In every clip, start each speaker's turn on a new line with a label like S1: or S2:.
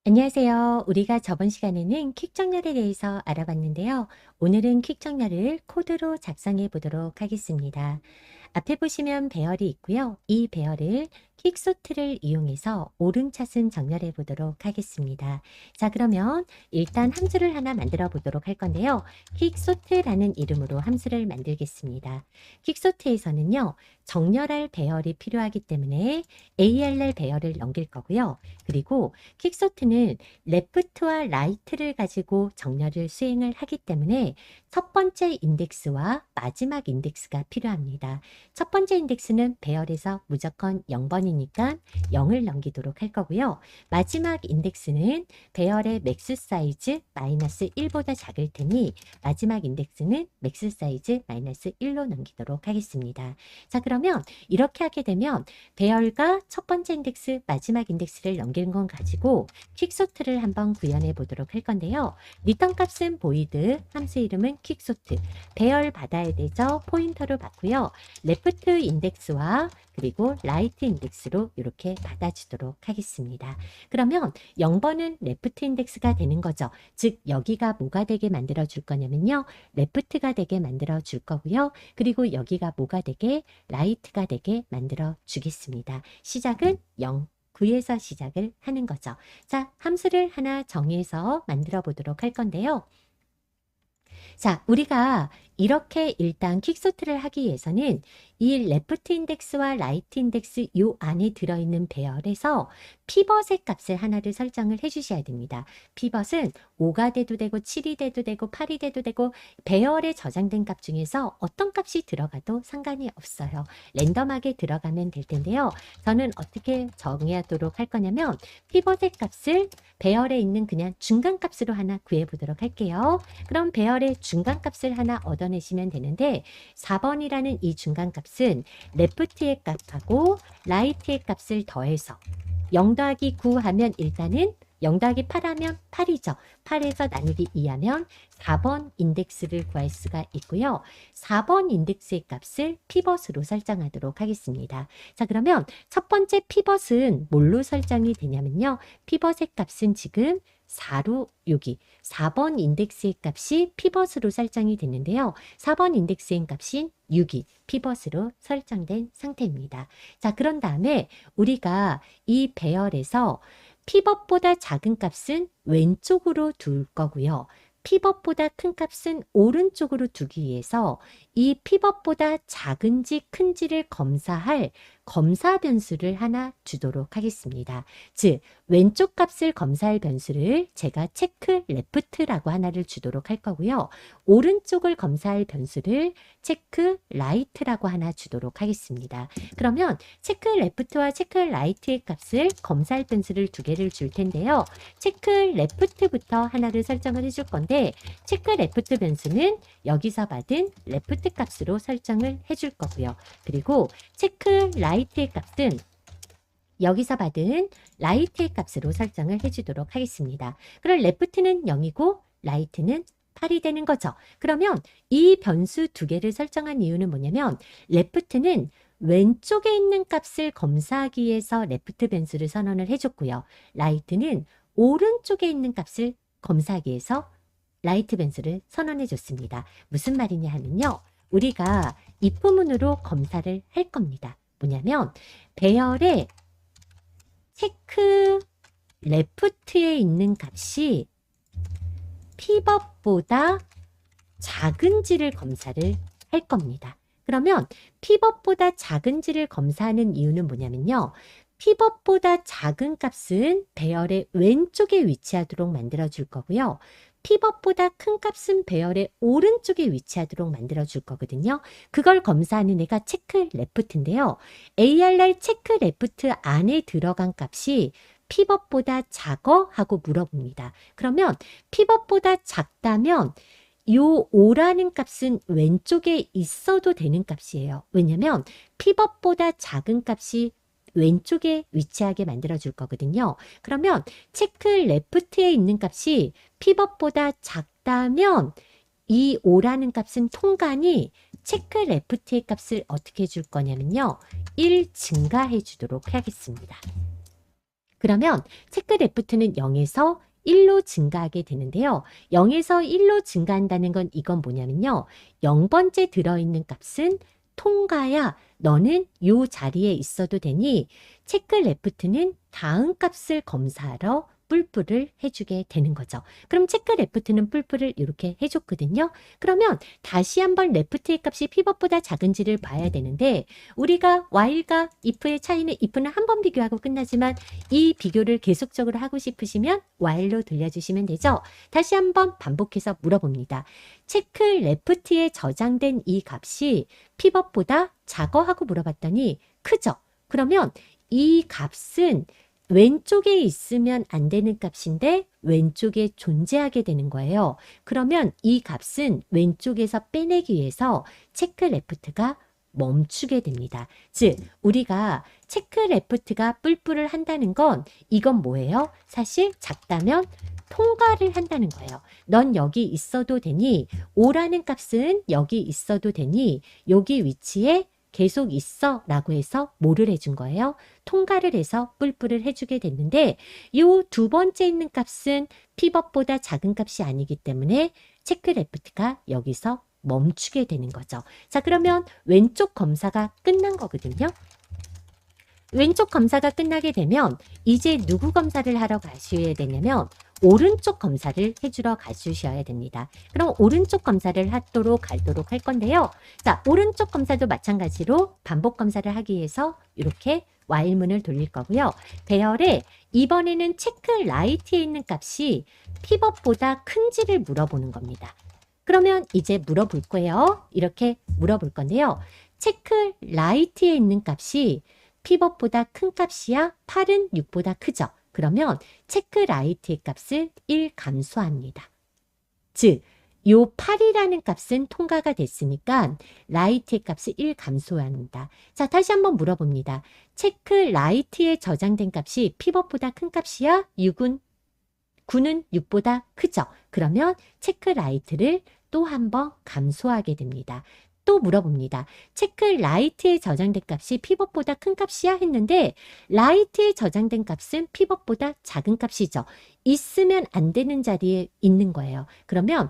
S1: 안녕하세요. 우리가 저번 시간에는 퀵 정렬에 대해서 알아봤는데요. 오늘은 퀵 정렬을 코드로 작성해 보도록 하겠습니다. 앞에 보시면 배열이 있고요. 이 배열을 퀵소트를 이용해서 오름차순 정렬해 보도록 하겠습니다. 자, 그러면 일단 함수를 하나 만들어 보도록 할 건데요. 퀵소트라는 이름으로 함수를 만들겠습니다. 퀵소트에서는요, 정렬할 배열이 필요하기 때문에 ARR 배열을 넘길 거고요. 그리고 퀵소트는 레프트와 라이트를 가지고 정렬을 수행을 하기 때문에 첫 번째 인덱스와 마지막 인덱스가 필요합니다. 첫 번째 인덱스는 배열에서 무조건 0번이니까 0을 넘기도록 할 거고요. 마지막 인덱스는 배열의 맥스 사이즈 마이너스 1보다 작을 테니 마지막 인덱스는 맥스 사이즈 마이너스 1로 넘기도록 하겠습니다. 자, 그러면 이렇게 하게 되면 배열과 첫 번째 인덱스, 마지막 인덱스를 넘기는 건 가지고 퀵소트를 한번 구현해 보도록 할 건데요. 리턴 값은 보이드, 함수 이름은 퀵소트, 배열 받아야 되죠. 포인터로 받고요. 레프트 인덱스와 그리고 라이트 인덱스로 이렇게 받아주도록 하겠습니다. 그러면 0번은 레프트 인덱스가 되는 거죠. 즉 여기가 뭐가 되게 만들어 줄 거냐면요. 레프트가 되게 만들어 줄 거고요. 그리고 여기가 뭐가 되게 라이트가 되게 만들어 주겠습니다. 시작은 0. 9에서 시작을 하는 거죠. 자, 함수를 하나 정해서 만들어 보도록 할 건데요. 자, 우리가 이렇게 일단 퀵소트를 하기 위해서는 이 레프트 인덱스와 라이트 인덱스 요 안에 들어있는 배열에서 피벗의 값을 하나를 설정을 해주셔야 됩니다. 피벗은 5가 돼도 되고 7이 돼도 되고 8이 돼도 되고 배열에 저장된 값 중에서 어떤 값이 들어가도 상관이 없어요. 랜덤하게 들어가면 될 텐데요. 저는 어떻게 정하도록 할 거냐면 피벗의 값을 배열에 있는 그냥 중간 값으로 하나 구해보도록 할게요. 그럼 배열의 중간 값을 하나 얻어내시면 되는데 4번이라는 이 중간 값은 레프트의 값하고 라이트의 값을 더해서 0 더하기 9 하면 일단은 0 더하기 8 하면 8이죠. 8에서 나누기 2 하면 4번 인덱스를 구할 수가 있고요. 4번 인덱스의 값을 피벗으로 설정하도록 하겠습니다. 자, 그러면 첫 번째 피벗은 뭘로 설정이 되냐면요. 피벗의 값은 지금 4로 여기 4번 인덱스의 값이 피벗으로 설정이 됐는데요. 4번 인덱스의 값인 6이 피벗으로 설정된 상태입니다. 자, 그런 다음에 우리가 이 배열에서 피벗보다 작은 값은 왼쪽으로 둘 거고요. 피벗보다 큰 값은 오른쪽으로 두기 위해서 이 피벗보다 작은지 큰지를 검사할 검사 변수를 하나 주도록 하겠습니다. 즉 왼쪽 값을 검사할 변수를 제가 체크 레프트라고 하나를 주도록 할 거고요. 오른쪽을 검사할 변수를 체크 라이트라고 하나 주도록 하겠습니다. 그러면 체크 레프트와 체크 라이트의 값을 검사할 변수를 두 개를 줄 텐데요. 체크 레프트부터 하나를 설정을 해줄 건데 체크 레프트 변수는 여기서 받은 레프트 값으로 설정을 해줄 거고요. 그리고 체크 라이트의 값은 여기서 받은 라이트의 값으로 설정을 해주도록 하겠습니다. 그럼 레프트는 0이고 라이트는 8이 되는 거죠. 그러면 이 변수 두 개를 설정한 이유는 뭐냐면 레프트는 왼쪽에 있는 값을 검사하기 위해서 레프트 변수를 선언을 해줬고요. 라이트는 오른쪽에 있는 값을 검사하기 위해서 라이트 변수를 선언해 줬습니다. 무슨 말이냐 하면요. 우리가 입부문으로 검사를 할 겁니다. 뭐냐면 배열의 체크 레프트에 있는 값이 피벗보다 작은지를 검사를 할 겁니다. 그러면 피벗보다 작은지를 검사하는 이유는 뭐냐면요. 피벗보다 작은 값은 배열의 왼쪽에 위치하도록 만들어 줄 거고요. 피벗보다 큰 값은 배열의 오른쪽에 위치하도록 만들어 줄 거거든요. 그걸 검사하는 애가 체크 레프트인데요. ARR 체크 레프트 안에 들어간 값이 피벗보다 작어? 하고 물어봅니다. 그러면 피벗보다 작다면 요 5라는 값은 왼쪽에 있어도 되는 값이에요. 왜냐면 피벗보다 작은 값이 왼쪽에 위치하게 만들어 줄 거거든요. 그러면 체크 레프트에 있는 값이 피벗보다 작다면 이 5라는 값은 통간이 체크 레프트의 값을 어떻게 줄 거냐면요. 1 증가해 주도록 하겠습니다. 그러면 체크 레프트는 0에서 1로 증가하게 되는데요. 0에서 1로 증가한다는 건 이건 뭐냐면요. 0번째 들어있는 값은 통과야. 너는 요 자리에 있어도 되니 체크 레프트는 다음 값을 검사하러 뿔뿔을 해주게 되는 거죠. 그럼 체크 레프트는 뿔뿔을 이렇게 해줬거든요. 그러면 다시 한번 레프트의 값이 pivot보다 작은지를 봐야 되는데 우리가 while과 if의 차이는 if는 한 번 비교하고 끝나지만 이 비교를 계속적으로 하고 싶으시면 while로 돌려주시면 되죠. 다시 한번 반복해서 물어봅니다. 체크 레프트에 저장된 이 값이 pivot보다 작어 하고 물어봤더니 크죠. 그러면 이 값은 왼쪽에 있으면 안 되는 값인데 왼쪽에 존재하게 되는 거예요. 그러면 이 값은 왼쪽에서 빼내기 위해서 체크 레프트가 멈추게 됩니다. 즉 우리가 체크 레프트가 뿔뿔을 한다는 건 이건 뭐예요? 사실 작다면 통과를 한다는 거예요. 넌 여기 있어도 되니 5라는 값은 여기 있어도 되니 여기 위치에 계속 있어 라고 해서 뭐를 해준 거예요? 통과를 해서 뿔뿔을 해주게 됐는데 이 두 번째 있는 값은 pivot보다 작은 값이 아니기 때문에 체크 레프트가 여기서 멈추게 되는 거죠. 자, 그러면 왼쪽 검사가 끝난 거거든요. 왼쪽 검사가 끝나게 되면 이제 누구 검사를 하러 가셔야 되냐면 오른쪽 검사를 해주러 가주셔야 됩니다. 그럼 오른쪽 검사를 하도록 갈도록 할 건데요. 자, 오른쪽 검사도 마찬가지로 반복 검사를 하기 위해서 이렇게 while문을 돌릴 거고요. 배열에 이번에는 체크 라이트에 있는 값이 pivot보다 큰지를 물어보는 겁니다. 그러면 이제 물어볼 거예요. 이렇게 물어볼 건데요. 체크 라이트에 있는 값이 pivot보다 큰 값이야? 8은 6보다 크죠? 그러면 체크 라이트의 값을 1 감소합니다. 즉, 요 8이라는 값은 통과가 됐으니까 라이트의 값을 1 감소합니다. 자, 다시 한번 물어봅니다. 체크 라이트에 저장된 값이 pivot보다 큰 값이야? 9는 6보다 크죠? 그러면 체크 라이트를 또 한번 감소하게 됩니다. 또 물어봅니다. 체크 라이트에 저장된 값이 pivot보다 큰 값이야 했는데 라이트에 저장된 값은 pivot보다 작은 값이죠. 있으면 안 되는 자리에 있는 거예요. 그러면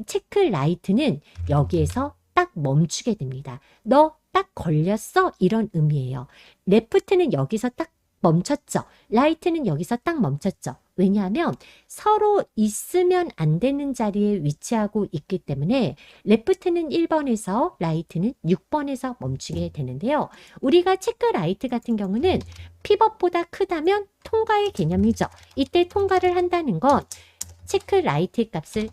S1: 체크 라이트는 여기에서 딱 멈추게 됩니다. 너 딱 걸렸어? 이런 의미예요. 레프트는 여기서 딱 멈췄죠. 라이트는 여기서 딱 멈췄죠. 왜냐하면 서로 있으면 안 되는 자리에 위치하고 있기 때문에 레프트는 1번에서 라이트는 6번에서 멈추게 되는데요. 우리가 체크 라이트 같은 경우는 pivot보다 크다면 통과의 개념이죠. 이때 통과를 한다는 건 체크 라이트 값을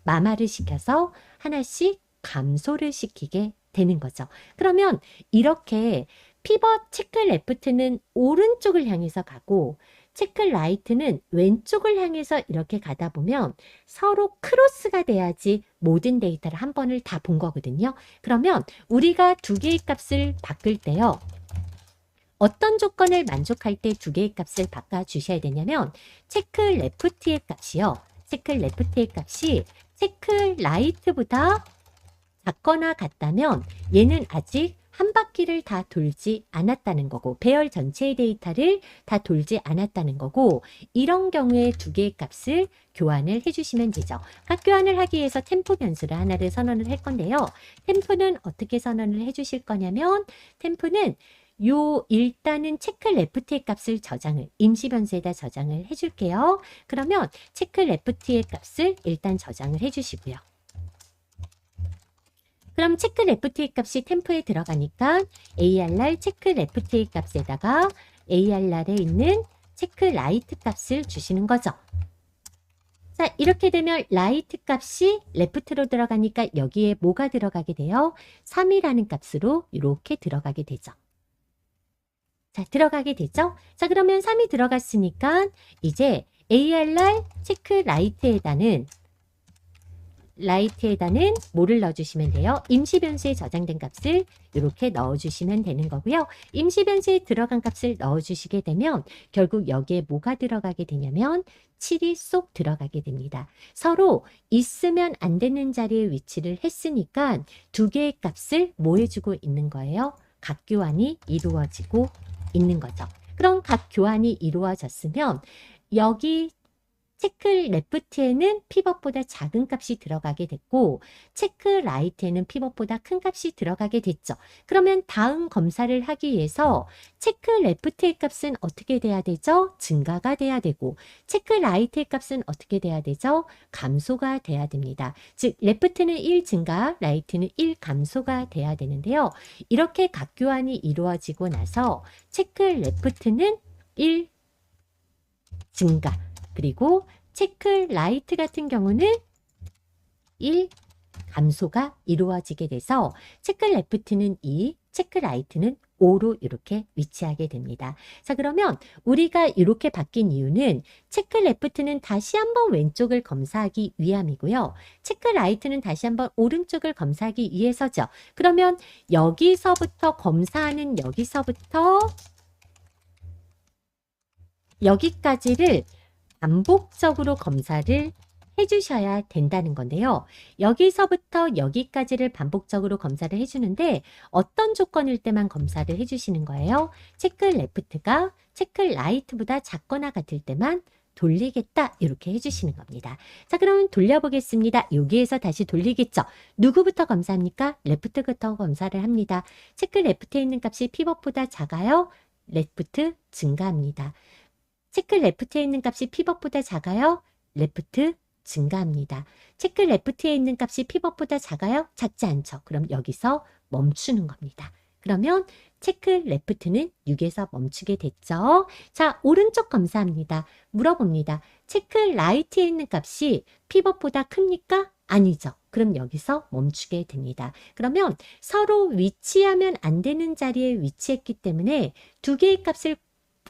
S1: 마마를 시켜서 하나씩 감소를 시키게 되는 거죠. 그러면 이렇게 피벗 체크 레프트는 오른쪽을 향해서 가고 체크 라이트는 왼쪽을 향해서 이렇게 가다 보면 서로 크로스가 돼야지 모든 데이터를 한 번을 다 본 거거든요. 그러면 우리가 두 개의 값을 바꿀 때요. 어떤 조건을 만족할 때 두 개의 값을 바꿔주셔야 되냐면 체크 레프트의 값이요. 체크 레프트의 값이 체크 라이트보다 작거나 같다면 얘는 아직 한 바퀴를 다 돌지 않았다는 거고 배열 전체의 데이터를 다 돌지 않았다는 거고 이런 경우에 두 개의 값을 교환을 해주시면 되죠. 각 교환을 하기 위해서 템포 변수를 하나를 선언을 할 건데요. 템포는 어떻게 선언을 해주실 거냐면 템포는 일단은 체크 레프트의 값을 저장을 임시 변수에다 저장을 해줄게요. 그러면 체크 레프트의 값을 일단 저장을 해주시고요. 그럼 체크 레프트의 값이 템포에 들어가니까 ARR 체크 레프트의 값에다가 ARR에 있는 체크 라이트 값을 주시는 거죠. 자, 이렇게 되면 라이트 값이 레프트로 들어가니까 여기에 뭐가 들어가게 돼요? 3이라는 값으로 이렇게 들어가게 되죠. 자, 들어가게 되죠? 자, 그러면 3이 들어갔으니까 이제 ARR 체크 라이트에다는 뭐를 넣어주시면 돼요? 임시 변수에 저장된 값을 이렇게 넣어주시면 되는 거고요. 임시 변수에 들어간 값을 넣어주시게 되면 결국 여기에 뭐가 들어가게 되냐면 7이 쏙 들어가게 됩니다. 서로 있으면 안 되는 자리에 위치를 했으니까 두 개의 값을 뭐 해주고 있는 거예요? 각 교환이 이루어지고 있는 거죠. 그럼 각 교환이 이루어졌으면 여기 체크 레프트에는 피벗보다 작은 값이 들어가게 됐고 체크 라이트에는 피벗보다 큰 값이 들어가게 됐죠. 그러면 다음 검사를 하기 위해서 체크 레프트의 값은 어떻게 돼야 되죠? 증가가 돼야 되고 체크 라이트의 값은 어떻게 돼야 되죠? 감소가 돼야 됩니다. 즉 레프트는 1 증가, 라이트는 1 감소가 돼야 되는데요. 이렇게 각 교환이 이루어지고 나서 체크 레프트는 1 증가, 그리고 체크 라이트 같은 경우는 1 감소가 이루어지게 돼서 체크 레프트는 2, 체크 라이트는 5로 이렇게 위치하게 됩니다. 자, 그러면 우리가 이렇게 바뀐 이유는 체크 레프트는 다시 한번 왼쪽을 검사하기 위함이고요. 체크 라이트는 다시 한번 오른쪽을 검사하기 위해서죠. 그러면 여기서부터 검사하는 여기서부터 여기까지를 반복적으로 검사를 해주셔야 된다는 건데요. 여기서부터 여기까지를 반복적으로 검사를 해주는데 어떤 조건일 때만 검사를 해주시는 거예요? 체크 레프트가 체크 라이트보다 작거나 같을 때만 돌리겠다, 이렇게 해주시는 겁니다. 자, 그럼 돌려보겠습니다. 여기에서 다시 돌리겠죠. 누구부터 검사합니까? 레프트부터 검사를 합니다. 체크 레프트에 있는 값이 피벗보다 작아요? 레프트 증가합니다. 체크 레프트에 있는 값이 피벗보다 작아요? 레프트 증가합니다. 체크 레프트에 있는 값이 피벗보다 작아요? 작지 않죠. 그럼 여기서 멈추는 겁니다. 그러면 체크 레프트는 6에서 멈추게 됐죠. 자, 오른쪽 검사합니다. 물어봅니다. 체크 라이트에 있는 값이 피벗보다 큽니까? 아니죠. 그럼 여기서 멈추게 됩니다. 그러면 서로 위치하면 안 되는 자리에 위치했기 때문에 두 개의 값을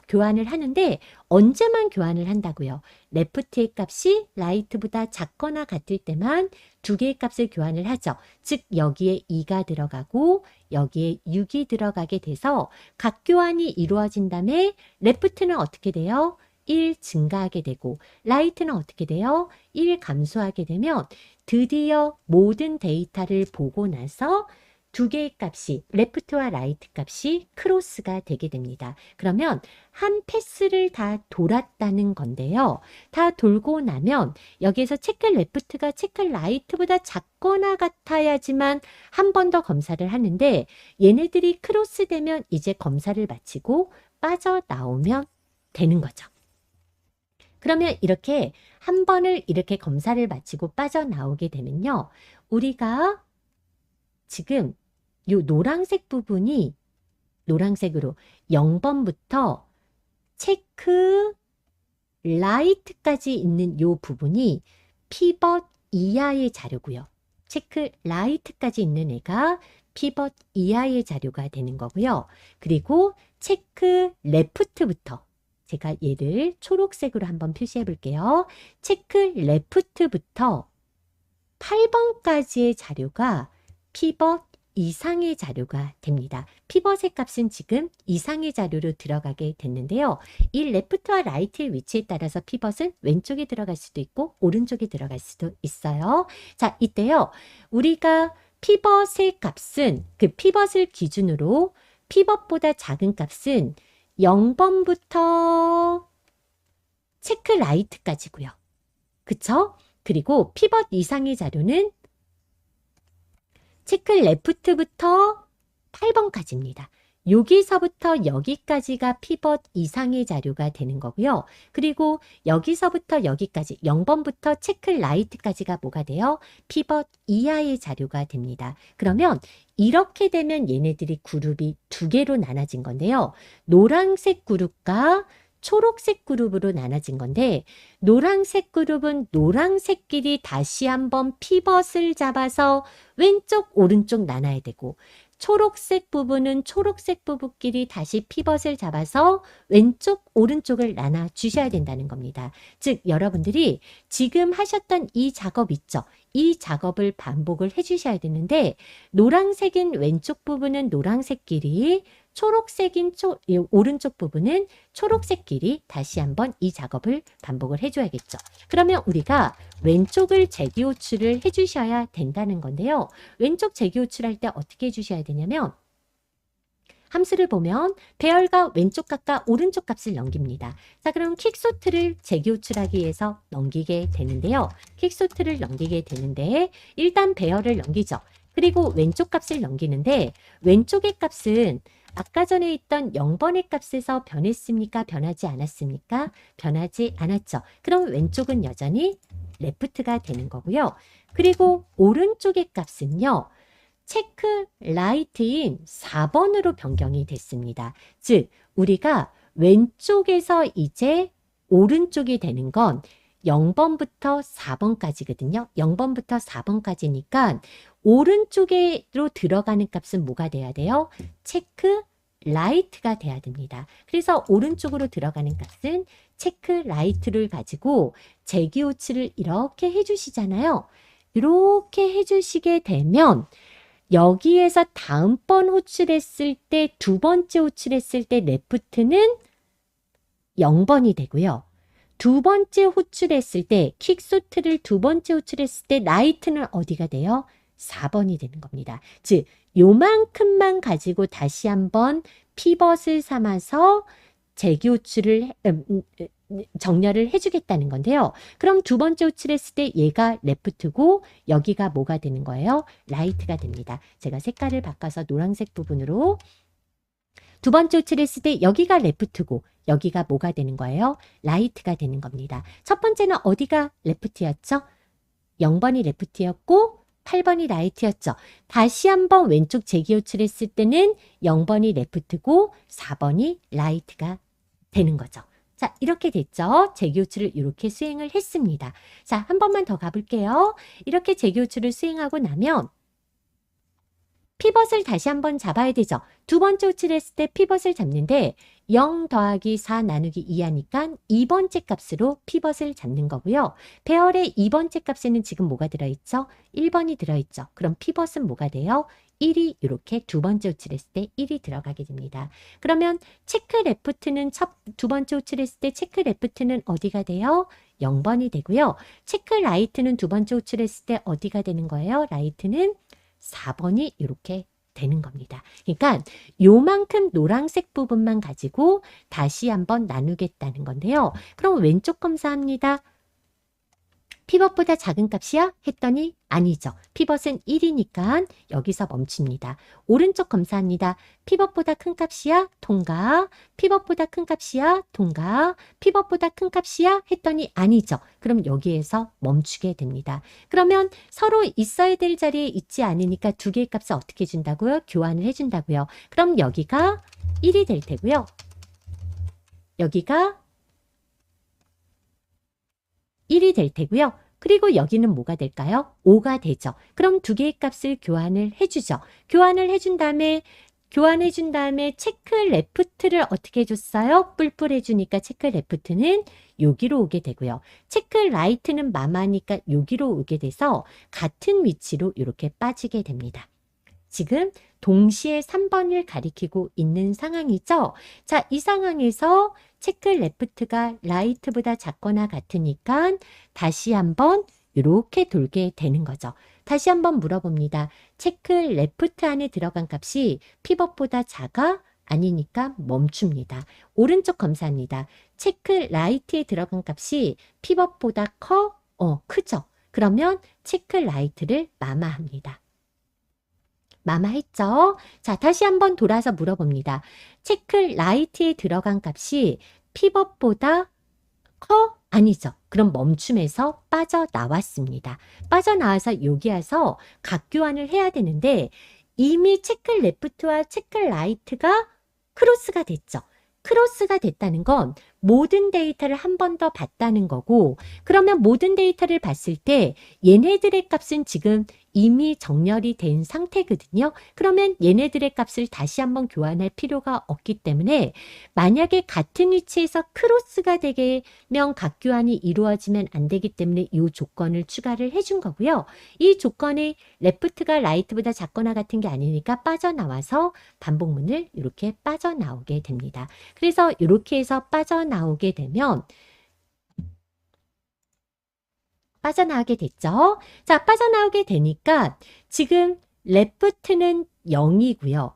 S1: 교환을 하는데 언제만 교환을 한다고요? 레프트의 값이 라이트보다 작거나 같을 때만 두 개의 값을 교환을 하죠. 즉 여기에 2가 들어가고 여기에 6이 들어가게 돼서 각 교환이 이루어진 다음에 레프트는 어떻게 돼요? 1 증가하게 되고 라이트는 어떻게 돼요? 1 감소하게 되면 드디어 모든 데이터를 보고 나서 두 개의 값이 레프트와 라이트 값이 크로스가 되게 됩니다. 그러면 한 패스를 다 돌았다는 건데요. 다 돌고 나면 여기에서 체크 레프트가 체크 라이트보다 작거나 같아야지만 한 번 더 검사를 하는데 얘네들이 크로스 되면 이제 검사를 마치고 빠져나오면 되는 거죠. 그러면 이렇게 한 번을 이렇게 검사를 마치고 빠져나오게 되면요. 우리가 지금 요 노란색 부분이 노란색으로 0번부터 체크 라이트까지 있는 요 부분이 피벗 이하의 자료고요. 체크 라이트까지 있는 애가 피벗 이하의 자료가 되는 거고요. 그리고 체크 레프트부터 제가 얘를 초록색으로 한번 표시해 볼게요. 체크 레프트부터 8번까지의 자료가 피벗 이상의 자료가 됩니다. 피벗의 값은 지금 이상의 자료로 들어가게 됐는데요. 이 레프트와 라이트의 위치에 따라서 피벗은 왼쪽에 들어갈 수도 있고 오른쪽에 들어갈 수도 있어요. 자, 이때요. 우리가 피벗의 값은 그 피벗을 기준으로 피벗보다 작은 값은 0번부터 체크 라이트까지고요. 그쵸? 그리고 피벗 이상의 자료는 체크 레프트부터 8번까지입니다. 여기서부터 여기까지가 피벗 이상의 자료가 되는 거고요. 그리고 여기서부터 여기까지 0번부터 체크 라이트까지가 뭐가 돼요? 피벗 이하의 자료가 됩니다. 그러면 이렇게 되면 얘네들이 그룹이 두 개로 나눠진 건데요. 노란색 그룹과 초록색 그룹으로 나눠진 건데 노란색 그룹은 노란색끼리 다시 한번 피벗을 잡아서 왼쪽 오른쪽 나눠야 되고 초록색 부분은 초록색 부분끼리 다시 피벗을 잡아서 왼쪽 오른쪽을 나눠 주셔야 된다는 겁니다. 즉 여러분들이 지금 하셨던 이 작업 있죠? 이 작업을 반복을 해주셔야 되는데 노란색인 왼쪽 부분은 노란색끼리 초록색인 오른쪽 부분은 초록색끼리 다시 한번 이 작업을 반복을 해줘야겠죠. 그러면 우리가 왼쪽을 재기호출을 해주셔야 된다는 건데요. 왼쪽 재기호출할 때 어떻게 해주셔야 되냐면 함수를 보면 배열과 왼쪽 값과 오른쪽 값을 넘깁니다. 자, 그럼 킥소트를 재교출하기 위해서 넘기게 되는데요. 킥소트를 넘기게 되는데 일단 배열을 넘기죠. 그리고 왼쪽 값을 넘기는데 왼쪽의 값은 아까 전에 있던 0번의 값에서 변했습니까? 변하지 않았습니까? 변하지 않았죠. 그럼 왼쪽은 여전히 레프트가 되는 거고요. 그리고 오른쪽의 값은요. 체크 라이트인 4번으로 변경이 됐습니다. 즉 우리가 왼쪽에서 이제 오른쪽이 되는 건 0번부터 4번까지거든요. 0번부터 4번까지니까 오른쪽으로 들어가는 값은 뭐가 돼야 돼요? 체크 라이트가 돼야 됩니다. 그래서 오른쪽으로 들어가는 값은 체크 라이트를 가지고 재기호출을 이렇게 해주시잖아요. 이렇게 해주시게 되면 여기에서 다음번 호출했을 때 두 번째 호출했을 때 레프트는 0번이 되고요. 두 번째 호출했을 때 킥소트를 두 번째 호출했을 때 라이트는 어디가 돼요? 4번이 되는 겁니다. 즉 요만큼만 가지고 다시 한번 피벗을 삼아서 재기호출을 정렬을 해주겠다는 건데요. 그럼 두 번째 호출했을 때 얘가 레프트고 여기가 뭐가 되는 거예요? 라이트가 됩니다. 제가 색깔을 바꿔서 노란색 부분으로 두 번째 호출했을 때 여기가 레프트고 여기가 뭐가 되는 거예요? 라이트가 되는 겁니다. 첫 번째는 어디가 레프트였죠? 0번이 레프트였고 8번이 라이트였죠. 다시 한번 왼쪽 재기호출했을 때는 0번이 레프트고 4번이 라이트가 되는 거죠. 자, 이렇게 됐죠. 재기호출을 이렇게 수행을 했습니다. 자, 한 번만 더 가볼게요. 이렇게 재기호출을 수행하고 나면 피벗을 다시 한번 잡아야 되죠. 두 번째 호출했을 때 피벗을 잡는데 0 더하기 4 나누기 2 하니까 2번째 값으로 피벗을 잡는 거고요. 배열의 2번째 값에는 지금 뭐가 들어있죠? 1번이 들어있죠. 그럼 피벗은 뭐가 돼요? 1이 이렇게 두 번째 호출했을 때 1이 들어가게 됩니다. 그러면 체크 레프트는 두 번째 호출했을 때 체크 레프트는 어디가 돼요? 0번이 되고요. 체크 라이트는 두 번째 호출했을 때 어디가 되는 거예요? 라이트는 4번이 이렇게 되는 겁니다. 그러니까 요만큼 노란색 부분만 가지고 다시 한번 나누겠다는 건데요. 그럼 왼쪽 검사합니다. 피벗보다 작은 값이야? 했더니 아니죠. 피벗은 1이니까 여기서 멈춥니다. 오른쪽 검사합니다. 피벗보다 큰 값이야? 통과. 피벗보다 큰 값이야? 통과. 피벗보다 큰 값이야? 했더니 아니죠. 그럼 여기에서 멈추게 됩니다. 그러면 서로 있어야 될 자리에 있지 않으니까 두 개의 값을 어떻게 준다고요? 교환을 해준다고요. 그럼 여기가 1이 될 테고요. 여기가 1이 될 테고요. 그리고 여기는 뭐가 될까요? 5가 되죠. 그럼 두 개의 값을 교환을 해주죠. 교환을 해준 다음에 체크 레프트를 어떻게 해줬어요? 뿔뿔 해주니까 체크 레프트는 여기로 오게 되고요. 체크 라이트는 마마니까 여기로 오게 돼서 같은 위치로 이렇게 빠지게 됩니다. 지금 동시에 3번을 가리키고 있는 상황이죠. 자, 이 상황에서 체크 레프트가 라이트보다 작거나 같으니까 다시 한번 이렇게 돌게 되는 거죠. 다시 한번 물어봅니다. 체크 레프트 안에 들어간 값이 피벗보다 작아? 아니니까 멈춥니다. 오른쪽 검사합니다. 체크 라이트에 들어간 값이 피벗보다 커? 크죠. 그러면 체크 라이트를 마마합니다. 마마했죠? 자, 다시 한번 돌아서 물어봅니다. 체크 라이트에 들어간 값이 피벗보다 커? 아니죠. 그럼 멈춤에서 빠져나왔습니다. 빠져나와서 여기 와서 값교환을 해야 되는데 이미 체크 레프트와 체크 라이트가 크로스가 됐죠. 크로스가 됐다는 건 모든 데이터를 한 번 더 봤다는 거고, 그러면 모든 데이터를 봤을 때 얘네들의 값은 지금 이미 정렬이 된 상태거든요. 그러면 얘네들의 값을 다시 한번 교환할 필요가 없기 때문에 만약에 같은 위치에서 크로스가 되면 값교환이 이루어지면 안 되기 때문에 이 조건을 추가를 해준 거고요. 이 조건이 레프트가 라이트보다 작거나 같은 게 아니니까 빠져나와서 반복문을 이렇게 빠져나오게 됩니다. 그래서 이렇게 해서 빠져나오게 되면 빠져나오게 됐죠. 자, 빠져나오게 되니까 지금 레프트는 0이고요.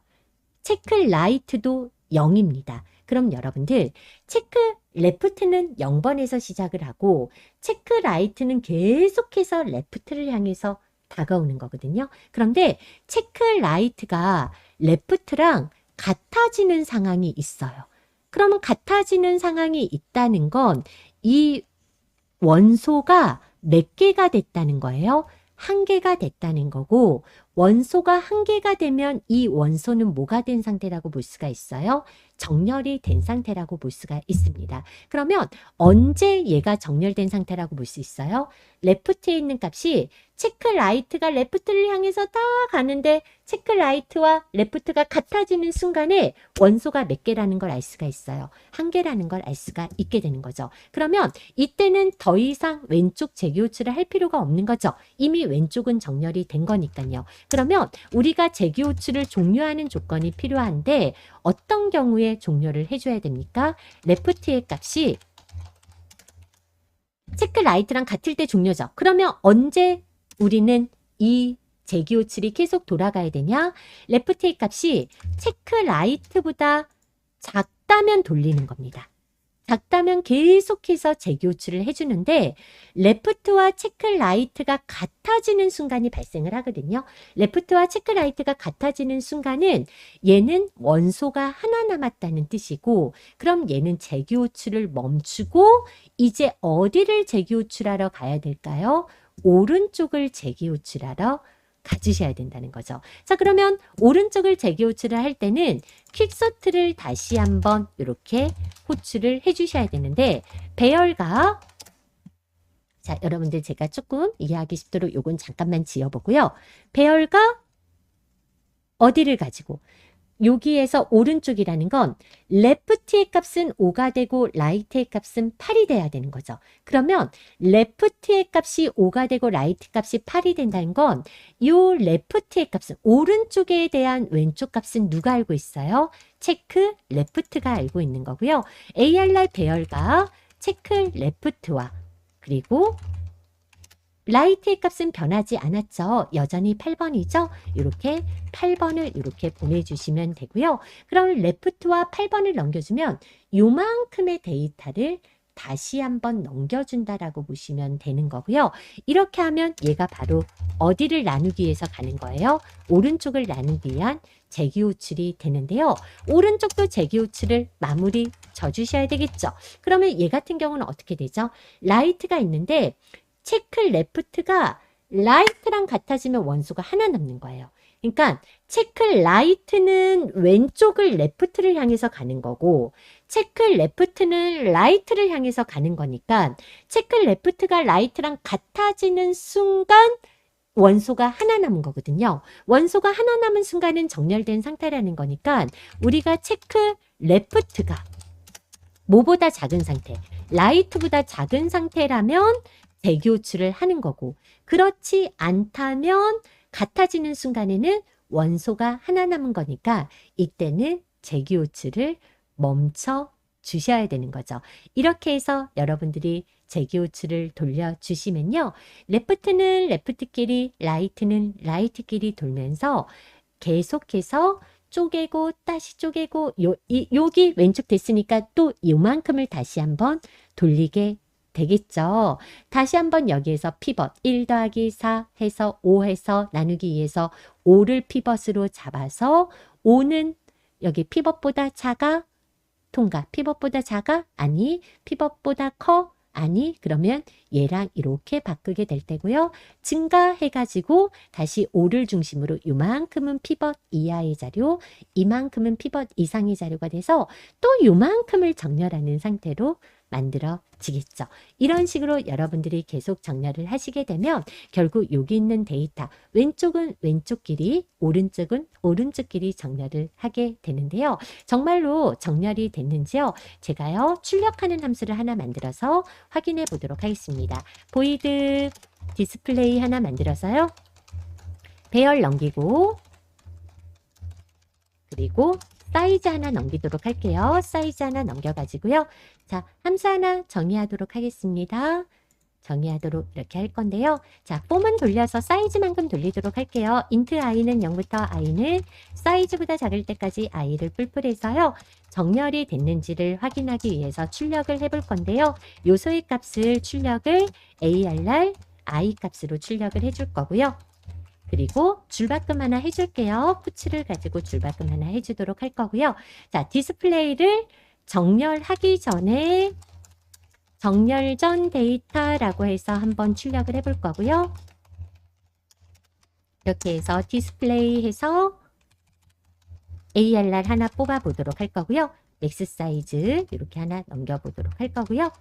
S1: 체크 라이트도 0입니다. 그럼 여러분들 체크 레프트는 0번에서 시작을 하고 체크 라이트는 계속해서 레프트를 향해서 다가오는 거거든요. 그런데 체크 라이트가 레프트랑 같아지는 상황이 있어요. 그러면 같아지는 상황이 있다는 건 이 원소가 몇 개가 됐다는 거예요? 한 개가 됐다는 거고, 원소가 한 개가 되면 이 원소는 뭐가 된 상태라고 볼 수가 있어요? 정렬이 된 상태라고 볼 수가 있습니다. 그러면 언제 얘가 정렬된 상태라고 볼 수 있어요? 레프트에 있는 값이 체크 라이트가 레프트를 향해서 딱 가는데 체크 라이트와 레프트가 같아지는 순간에 원소가 몇 개라는 걸 알 수가 있어요. 한 개라는 걸 알 수가 있게 되는 거죠. 그러면 이때는 더 이상 왼쪽 재기호출을 할 필요가 없는 거죠. 이미 왼쪽은 정렬이 된 거니까요. 그러면 우리가 재기호출을 종료하는 조건이 필요한데 어떤 경우에 종료를 해줘야 됩니까? 레프트의 값이 체크 라이트랑 같을 때 종료죠. 그러면 언제 우리는 이 재기호출이 계속 돌아가야 되냐? 레프트의 값이 체크 라이트보다 작다면 돌리는 겁니다. 작다면 계속해서 재기호출을 해주는데 레프트와 체크 라이트가 같아지는 순간이 발생을 하거든요. 레프트와 체크 라이트가 같아지는 순간은 얘는 원소가 하나 남았다는 뜻이고 그럼 얘는 재기호출을 멈추고 이제 어디를 재기호출하러 가야 될까요? 오른쪽을 재기호출하러 가주셔야 된다는 거죠. 자, 그러면 오른쪽을 재기호출을 할 때는 퀵서트를 다시 한번 이렇게 호출을 해주셔야 되는데 배열과 자, 여러분들 제가 조금 이해하기 쉽도록 요건 잠깐만 지어보고요. 배열과 어디를 가지고 여기에서 오른쪽이라는 건 레프트의 값은 5가 되고 라이트의 값은 8이 돼야 되는 거죠. 그러면 레프트의 값이 5가 되고 라이트 값이 8이 된다는 건 이 레프트의 값은 오른쪽에 대한 왼쪽 값은 누가 알고 있어요? 체크 레프트가 알고 있는 거고요. ARR 배열과 체크 레프트와 그리고 라이트의 값은 변하지 않았죠. 여전히 8번이죠. 이렇게 8번을 이렇게 보내주시면 되고요. 그럼 레프트와 8번을 넘겨주면 요만큼의 데이터를 다시 한번 넘겨준다라고 보시면 되는 거고요. 이렇게 하면 얘가 바로 어디를 나누기 위해서 가는 거예요? 오른쪽을 나누기 위한 재기호출이 되는데요. 오른쪽도 재기호출을 마무리 져주셔야 되겠죠. 그러면 얘 같은 경우는 어떻게 되죠? 라이트가 있는데 체크 레프트가 라이트랑 같아지면 원소가 하나 남는 거예요. 그러니까 체크 라이트는 왼쪽을 레프트를 향해서 가는 거고 체크 레프트는 라이트를 향해서 가는 거니까 체크 레프트가 라이트랑 같아지는 순간 원소가 하나 남은 거거든요. 원소가 하나 남은 순간은 정렬된 상태라는 거니까 우리가 체크 레프트가 뭐보다 작은 상태, 라이트보다 작은 상태라면 재기호출을 하는 거고 그렇지 않다면 같아지는 순간에는 원소가 하나 남은 거니까 이때는 재기호출을 멈춰 주셔야 되는 거죠. 이렇게 해서 여러분들이 재기호출을 돌려주시면요. 레프트는 레프트끼리 라이트는 라이트끼리 돌면서 계속해서 쪼개고 다시 쪼개고 여기 왼쪽 됐으니까 또 요만큼을 다시 한번 돌리게 되겠죠. 다시 한번 여기에서 피벗 1 더하기 4 해서 5 해서 나누기 위해서 5를 피벗으로 잡아서 5는 여기 피벗보다 작아? 통과. 피벗보다 작아? 아니. 피벗보다 커? 아니. 그러면 얘랑 이렇게 바꾸게 될 때고요. 증가해가지고 다시 5를 중심으로 요만큼은 피벗 이하의 자료, 이만큼은 피벗 이상의 자료가 돼서 또 요만큼을 정렬하는 상태로 만들어지겠죠. 이런 식으로 여러분들이 계속 정렬을 하시게 되면 결국 여기 있는 데이터 왼쪽은 왼쪽끼리 오른쪽은 오른쪽끼리 정렬을 하게 되는데요. 정말로 정렬이 됐는지요? 제가요 출력하는 함수를 하나 만들어서 확인해 보도록 하겠습니다. 보이드 디스플레이 하나 만들어서요. 배열 넘기고 그리고 사이즈 하나 넘기도록 할게요. 사이즈 하나 넘겨가지고요. 자, 함수 하나 정의하도록 하겠습니다. 정의하도록 이렇게 할 건데요. 자, 폼은 돌려서 사이즈만큼 돌리도록 할게요. int i는 0부터 i는 사이즈보다 작을 때까지 i를 뿔뿔해서요. 정렬이 됐는지를 확인하기 위해서 출력을 해볼 건데요. 요소의 값을 출력을 ARR I 값으로 출력을 해줄 거고요. 그리고 줄바꿈 하나 해줄게요. 푸츠를 가지고 줄바꿈 하나 해주도록 할 거고요. 자, 디스플레이를 정렬하기 전에 정렬 전 데이터라고 해서 한번 출력을 해볼 거고요. 이렇게 해서 디스플레이 해서 ARR 하나 뽑아 보도록 할 거고요. 맥스 사이즈 이렇게 하나 넘겨보도록 할 거고요.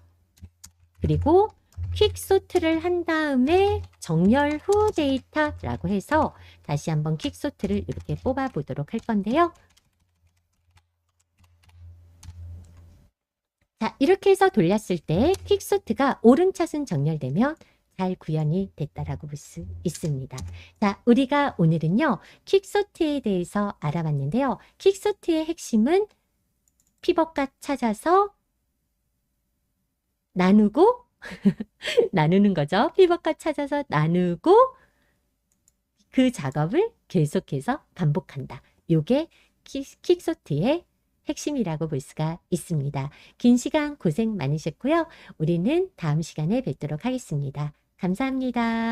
S1: 그리고 퀵 소트를 한 다음에 정렬 후 데이터라고 해서 다시 한번 퀵 소트를 이렇게 뽑아 보도록 할 건데요. 자, 이렇게 해서 돌렸을 때 퀵 소트가 오른차순 정렬되면 잘 구현이 됐다라고 볼 수 있습니다. 자, 우리가 오늘은요, 퀵소트에 대해서 알아봤는데요. 퀵소트의 핵심은 피벗값 찾아서 나누고 나누는 거죠. 피벗값 찾아서 나누고 그 작업을 계속해서 반복한다. 요게 퀵소트의 핵심이라고 볼 수가 있습니다. 긴 시간 고생 많으셨고요. 우리는 다음 시간에 뵙도록 하겠습니다. 감사합니다.